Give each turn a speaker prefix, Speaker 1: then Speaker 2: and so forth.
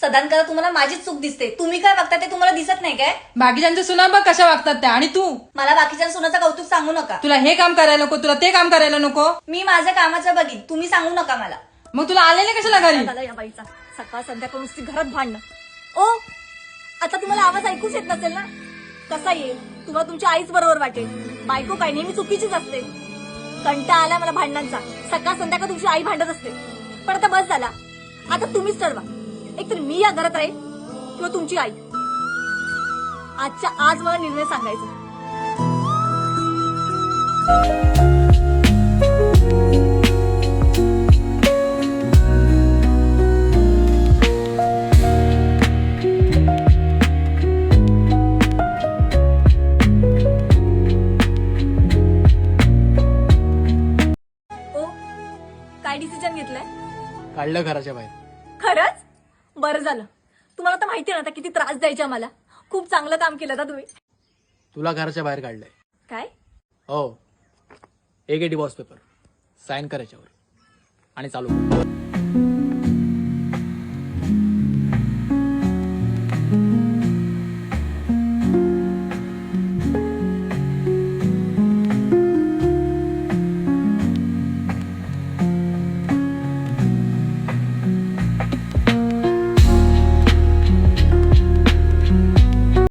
Speaker 1: सदानकदा तुम्हाला माझीच चूक दिसते. तुम्ही काय वागता ते तुम्हाला दिसत नाही काय?
Speaker 2: बाकीच्यांच्या सुना बघ कशा वागतात त्या. आणि तू
Speaker 1: मला बाकीच्या सुनाचं कौतुक सांगू नका.
Speaker 2: तुला हे काम करायला नको, तुला ते काम करायला नको.
Speaker 1: मी माझ्या कामाचं बघीन, तुम्ही सांगू नका मला.
Speaker 2: मग तुला आलेले कशाला घरी?
Speaker 1: झाला या बाईचा सकाळ संध्याकाळ नुसती घरात भांडणं. ओ आता तुम्हाला आवाज ऐकूच येत नसेल ना? कसा येईल? तुम्हाला तुमच्या आईच बरोबर वाटेल. बायको काय नेहमी चुकीचीच असते. कंटाळा आला मला भांडणांचा. सकाळ संध्याकाळ तुमची आई भांडत असते. पण आता बस झाला. आता तुम्हीच ठरवा, एकतर मी या घरात राहील किंवा तुमची आई. आजच्या आज मला निर्णय सांगायचा. काय डिसिजन घेतलंय?
Speaker 3: काढलं घराच्या बाहेर.
Speaker 1: खरंच बरं झालं. तुम्हाला तर माहिती ना आता किती त्रास द्यायचा मला. खूप चांगलं काम केलं ना तुम्ही.
Speaker 3: तुला घराच्या बाहेर काढलंय.
Speaker 1: काय?
Speaker 3: हो, एक डिवॉर्स पेपर साइन कर याच्यावर आणि चालू कर.